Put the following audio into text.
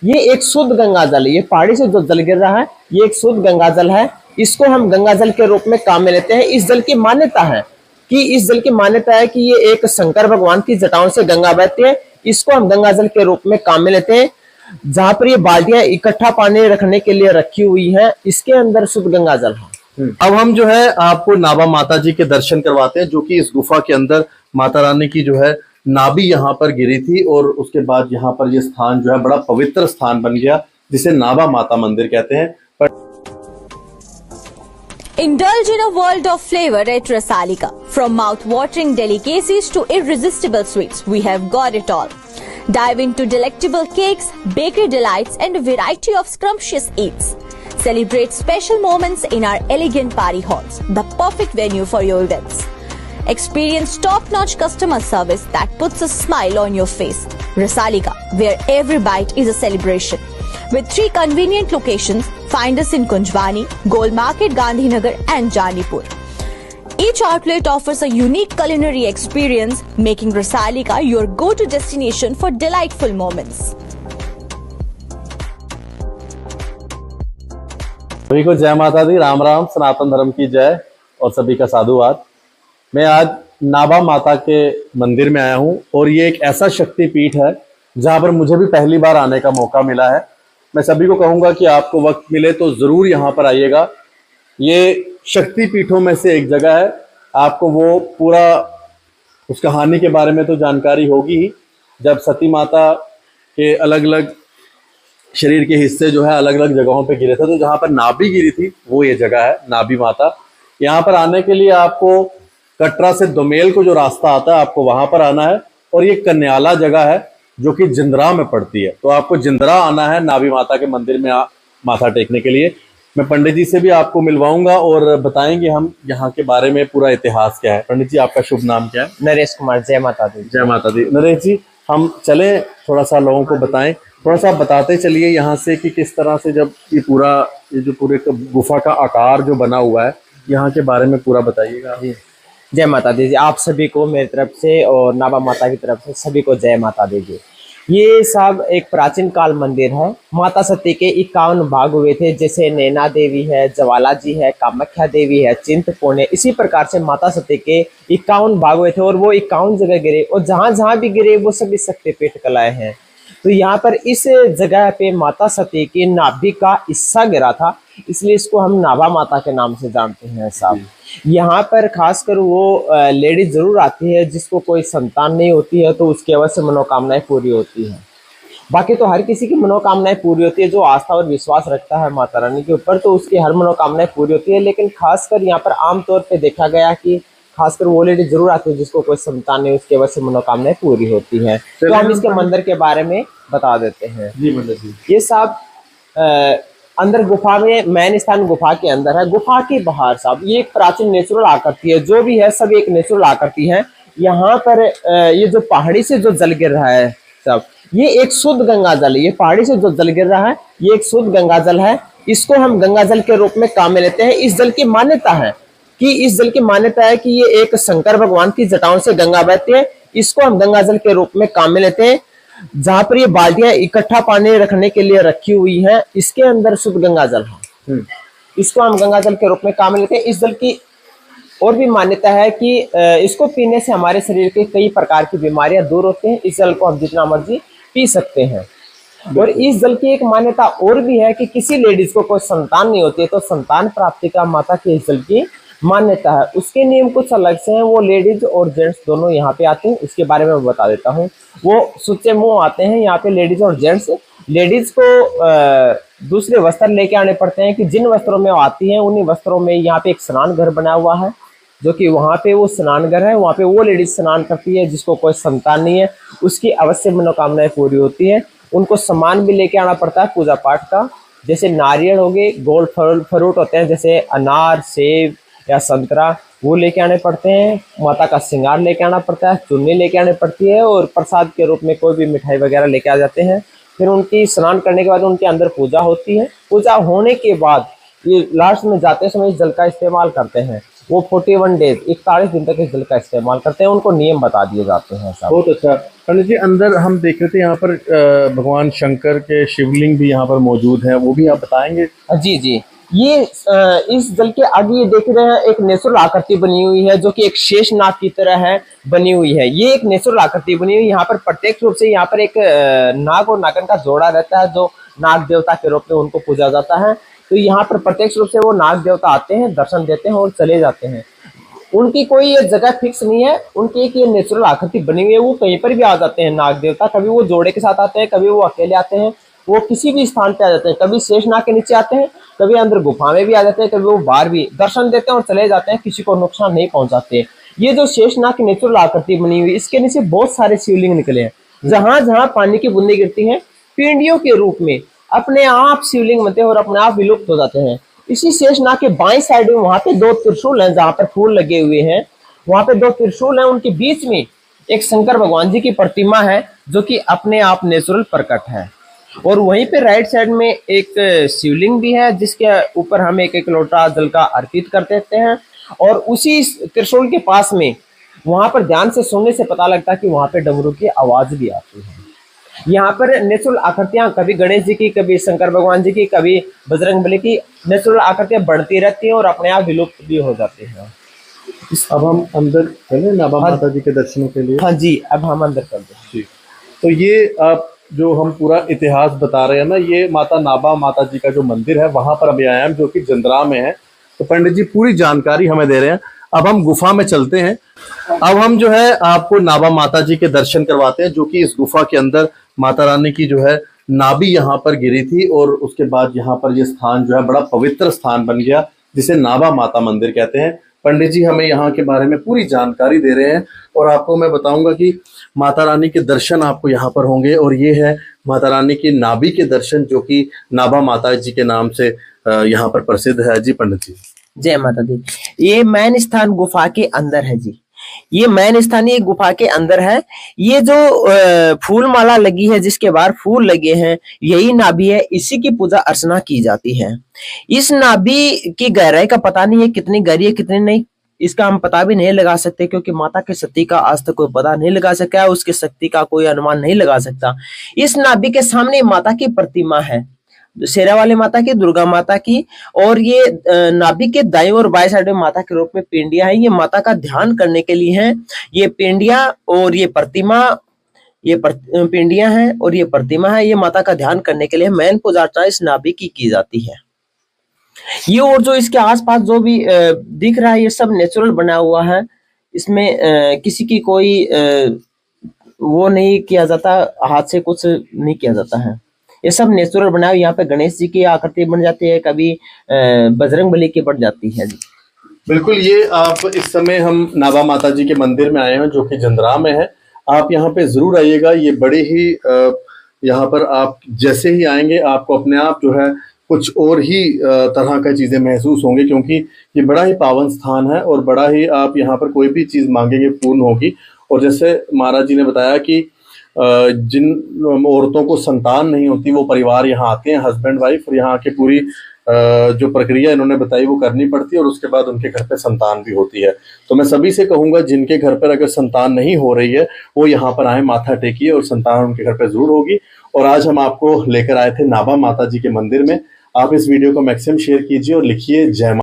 ये एक शुद्ध गंगा जल है। ये पहाड़ी से जो जल गिर रहा है ये एक शुद्ध गंगा जल है। इसको हम गंगा जल के रूप में काम में लेते हैं। इस जल की मान्यता है कि ये एक शंकर भगवान की जटाओं से गंगा बहती है। इसको हम गंगा जल के रूप में काम में लेते हैं। जहां पर ये बाल्टियां इकट्ठा पानी रखने के लिए रखी हुई हैं, इसके अंदर शुद्ध गंगा जल है। अब हम जो है आपको नाभा माता जी के दर्शन करवाते हैं, जो कि इस गुफा के अंदर माता रानी की जो है नाभि यहाँ पर गिरी थी, और उसके बाद यहाँ पर ये स्थान जो है बड़ा पवित्र स्थान बन गया, जिसे नाभा माता मंदिर कहते हैं। Indulge in a world of flavor at Rasalika. From mouth-watering delicacies to irresistible sweets, we have got it all. Dive into delectable cakes, bakery delights and a variety of scrumptious eats. Celebrate special moments in our elegant party halls, the perfect venue for your events. Experience top-notch customer service that puts a smile on your face. Rasalika, where every bite is a celebration. With 3 convenient locations, find us in Kunjwani, Gold Market, Gandhinagar and Janipur. Each outlet offers a unique culinary experience, making Rasalika your go-to destination for delightful moments. सभी को जय माता दी, राम राम, सनातन धर्म की जय और सभी का साधुवाद। मैं आज नाभा माता के मंदिर में आया हूँ, और ये एक ऐसा शक्तिपीठ है जहाँ पर मुझे भी पहली बार आने का मौका मिला है। मैं सभी को कहूँगा कि आपको वक्त मिले तो ज़रूर यहाँ पर आइएगा। ये शक्तिपीठों में से एक जगह है। आपको वो पूरा उस कहानी के बारे में तो जानकारी होगी ही, जब सती माता के अलग अलग शरीर के हिस्से जो है अलग अलग जगहों पे गिरे थे, तो जहाँ पर नाभि गिरी थी वो ये जगह है, नाभि माता। यहाँ पर आने के लिए आपको कटरा से दोमेल को जो रास्ता आता है, आपको वहां पर आना है। और ये कन्याला जगह है जो कि जिंदरा में पड़ती है, तो आपको जिंदरा आना है नाभि माता के मंदिर में माथा टेकने के लिए। मैं पंडित जी से भी आपको मिलवाऊंगा और बताएंगे हम यहाँ के बारे में पूरा इतिहास क्या है। पंडित जी, आपका शुभ नाम क्या है? नरेश कुमार। जय माता दी। जय माता दी। नरेश जी, हम चले थोड़ा सा लोगों को बताएं, थोड़ा सा बताते चलिए यहाँ से कि किस तरह से जब ये जो पूरे गुफा का आकार जो बना हुआ है, यहाँ के बारे में पूरा बताइएगा। जय माता दी। आप सभी को मेरी तरफ से और नाभा माता की तरफ से सभी को जय माता दी। ये सब एक प्राचीन काल मंदिर है। माता सती के 51 भाग हुए थे, जैसे नैना देवी है, ज्वाला जी है, कामाख्या देवी है, चिंतपूर्ण है। इसी प्रकार से माता सती के 51 भाग हुए थे और वो 51 जगह गिरे, और जहां जहां भी गिरे वो सभी शक्तिपीठ कलाएं हैं। तो यहाँ पर इस जगह पे माता सती की नाभि का हिस्सा गिरा था, इसलिए इसको हम नाभा माता के नाम से जानते हैं साहब। यहाँ पर खासकर वो लेडीज जरूर आती है जिसको कोई संतान नहीं होती है, तो उसकी अवश्य मनोकामनाएं पूरी होती है। बाकी तो हर किसी की मनोकामनाएं पूरी होती है जो आस्था और विश्वास रखता है माता रानी के ऊपर, तो उसकी हर मनोकामनाएं पूरी होती है। लेकिन खासकर यहाँ पर आमतौर पर देखा गया कि खासकर वो लेडी जरूर आती है जिसको कोई संतान नहीं, उसकी अवश्य मनोकामनाएं पूरी होती है। तो हम इसके मंदिर के बारे में बता देते हैं। ये सब अंदर गुफा में, मेन स्थान गुफा के अंदर है। गुफा के बाहर साहब ये एक प्राचीन नेचुरल आकृति है, जो भी है सब एक नेचुरल आकृति है। यहाँ पर ये जो पहाड़ी से जो जल गिर रहा है सब, ये एक शुद्ध गंगा जल है। ये पहाड़ी से जो जल गिर रहा है ये एक शुद्ध गंगा जल है। इसको हम गंगा जल के रूप में काम में लेते हैं। इस जल की मान्यता है कि ये एक शंकर भगवान की जटाओं से गंगा बहती है। इसको हम गंगा जल के रूप में काम में लेते हैं। जहां पर ये बाल्टियां इकट्ठा पानी रखने के लिए रखी हुई हैं, इसके अंदर शुद्ध गंगा जल है। इसको हम गंगा जल के रूप में काम में लेते हैं। इस जल की और भी मान्यता है कि इसको पीने से हमारे शरीर के कई प्रकार की बीमारियां दूर होती हैं। इस जल को हम जितना मर्जी पी सकते हैं। और इस जल की एक मान्यता और भी है कि किसी लेडीज को कोई संतान नहीं होती है तो संतान प्राप्ति का माता के इस जल की मान्यता है। उसके नियम कुछ अलग से हैं। वो लेडीज और जेंट्स दोनों यहाँ पे आते हैं, उसके बारे में मैं बता देता हूँ। वो सुच्चे मुंह आते हैं यहाँ पे लेडीज और जेंट्स। लेडीज को दूसरे वस्त्र लेके आने पड़ते हैं कि जिन वस्त्रों में वो आती हैं उन्हीं वस्त्रों में यहाँ पे एक स्नान घर बना हुआ है, जो कि वहाँ पे वो स्नान घर है। वहाँ पे वो लेडीज स्नान करती है जिसको कोई संतान नहीं है, उसकी अवश्य मनोकामनाएं पूरी होती है। उनको सामान भी लेके आना पड़ता है पूजा पाठ का, जैसे नारियल हो गए, गोल्ड फ्रूट होते हैं जैसे अनार, सेब या संतरा, वो लेके आने पड़ते हैं। माता का श्रृंगार लेके आना पड़ता है, चुन्नी लेके आनी पड़ती है, और प्रसाद के रूप में कोई भी मिठाई वगैरह लेके आ जाते हैं। फिर उनकी स्नान करने के बाद उनके अंदर पूजा होती है। पूजा होने के बाद ये लास्ट में जाते समय इस जल का इस्तेमाल करते हैं। वो 41 डेज 41 दिन तक इस जल का इस्तेमाल करते हैं। उनको नियम बता दिए जाते हैं। बहुत अच्छा। पंडित जी, अंदर हम देख रहे थे यहाँ पर भगवान शंकर के शिवलिंग भी यहाँ पर मौजूद हैं, वो भी आप बताएंगे? जी जी, ये इस जल के आगे ये देख रहे हैं एक नेचुरल आकृति बनी हुई है जो कि एक शेष नाग की तरह है बनी हुई है। ये एक नेचुरल आकृति बनी हुई है। यहाँ पर प्रत्यक्ष रूप से यहाँ पर एक नाग और नागन का जोड़ा रहता है जो नाग देवता के रूप में उनको पूजा जाता है। तो यहाँ पर प्रत्यक्ष रूप से वो नाग देवता आते हैं, दर्शन देते हैं और चले जाते हैं। उनकी कोई ये जगह फिक्स नहीं है, उनकी एक ये नेचुरल आकृति बनी हुई है, वो कहीं पर भी आ जाते हैं नाग देवता। कभी वो जोड़े के साथ आते हैं, कभी वो अकेले आते हैं, वो किसी भी स्थान पे आ जाते हैं। कभी शेषनाग के नीचे आते हैं, कभी अंदर गुफा में भी आ जाते हैं, कभी वो बाहर भी दर्शन देते हैं और चले जाते हैं, किसी को नुकसान नहीं पहुंचाते। ये जो शेषनाग की नेचुरल आकृति बनी हुई, इसके नीचे बहुत सारे शिवलिंग निकले हैं। जहां जहां पानी की बूंदें गिरती हैं, पिंडियों के रूप में अपने आप शिवलिंग बनते हैं और अपने आप विलुप्त हो जाते हैं। इसी शेषनाग के बाएं साइड में वहां पे 2 त्रिशूल हैं, जहां पर फूल लगे हुए हैं, वहां पे 2 त्रिशूल हैं। उनके बीच में एक शंकर भगवान जी की प्रतिमा है जो कि अपने आप नेचुरल प्रकट है। और वहीं पे राइट साइड में एक शिवलिंग भी है जिसके ऊपर हम एक लोटा जल का अर्पित कर देते हैं। और उसी त्रिशूल के पास में वहां पर ध्यान से सुनने से पता लगता है कि वहां पे डमरू की आवाज भी आती है। यहाँ पर नेचुरल आकृतियां कभी गणेश जी की, कभी शंकर भगवान जी की, कभी बजरंगबली की नेचुरल आकृतियां बढ़ती रहती हैं और अपने आप विलुप्त भी हो जाती हैं। अब हम अंदर चले नाभा माता जी के दर्शनों के लिए? हाँ जी, अब हम अंदर चलते हैं। जी, तो ये आप जो हम पूरा इतिहास बता रहे हैं ना, ये माता नाभा माता जी का जो मंदिर है वहां पर अभी आए हैं जो कि जंद्रा में है। तो पंडित जी पूरी जानकारी हमें दे रहे हैं। अब हम गुफा में चलते हैं। अब हम जो है आपको नाभा माता जी के दर्शन करवाते हैं, जो कि इस गुफा के अंदर माता रानी की जो है नाभि यहाँ पर गिरी थी और उसके बाद यहाँ पर ये स्थान जो है बड़ा पवित्र स्थान बन गया, जिसे नाभा माता मंदिर कहते हैं। पंडित जी हमें यहाँ के बारे में पूरी जानकारी दे रहे हैं और आपको मैं बताऊंगा कि माता रानी के दर्शन आपको यहाँ पर होंगे। और ये है माता रानी की नाभि के दर्शन, जो कि नाभा माता जी के नाम से यहाँ पर प्रसिद्ध है। जी पंडित जी। जय माता दी। ये मैन स्थान गुफा के अंदर है जी। ये मैन स्थान ये गुफा के अंदर है। ये जो फूल माला लगी है, जिसके बाहर फूल लगे हैं, यही नाभि है। इसी की पूजा अर्चना की जाती है। इस नाभि की गहराई का पता नहीं है कितनी गहरी है कितनी नहीं, इसका हम पता भी नहीं लगा सकते, क्योंकि माता की शक्ति का आज तक कोई पता नहीं लगा सका है, उसकी शक्ति का कोई अनुमान नहीं लगा सकता। इस नाभि के सामने माता की प्रतिमा है, शेरा वाली माता की, दुर्गा माता की। और ये नाभि के दाईं और बाएं साइड में माता के रूप में पिंडियां हैं। ये माता का ध्यान करने के लिए हैं। ये पिंडियां और ये प्रतिमा, ये पिंडियां हैं और ये प्रतिमा है। ये माता का ध्यान करने के लिए मेन पूजा अर्चना इस नाभि की जाती है। ये और जो इसके आसपास जो भी दिख रहा है, ये सब नेचुरल बना हुआ है। इसमें किसी की कोई वो नहीं किया जाता, हाथ से कुछ नहीं किया जाता है। ये सब नेचुरल बना हुआ। यहाँ पे गणेश जी की आकृति बन जाती है, कभी बजरंगबली की बन जाती है जी। बिल्कुल। ये आप इस समय हम नाभा माता जी के मंदिर में आए हैं जो कि जंद्रा में है। आप यहाँ पे जरूर आइएगा। ये बड़े ही यहाँ पर आप जैसे ही आएंगे आपको अपने आप जो है कुछ और ही तरह का चीजें महसूस होंगे, क्योंकि ये बड़ा ही पावन स्थान है और बड़ा ही आप यहाँ पर कोई भी चीज मांगेंगे पूर्ण होगी। और जैसे महाराज जी ने बताया कि जिन औरतों को संतान नहीं होती वो परिवार यहाँ आते हैं, हस्बैंड वाइफ, और यहाँ की पूरी जो प्रक्रिया इन्होंने बताई वो करनी पड़ती है और उसके बाद उनके घर पे संतान भी होती है। तो मैं सभी से कहूंगा जिनके घर पर अगर संतान नहीं हो रही है वो यहाँ पर आए, माथा टेकिए और संतान उनके घर पे जरूर होगी। और आज हम आपको लेकर आए थे नाभा माता जी के मंदिर में। आप इस वीडियो को मैक्सिमम शेयर कीजिए और लिखिए जय माता।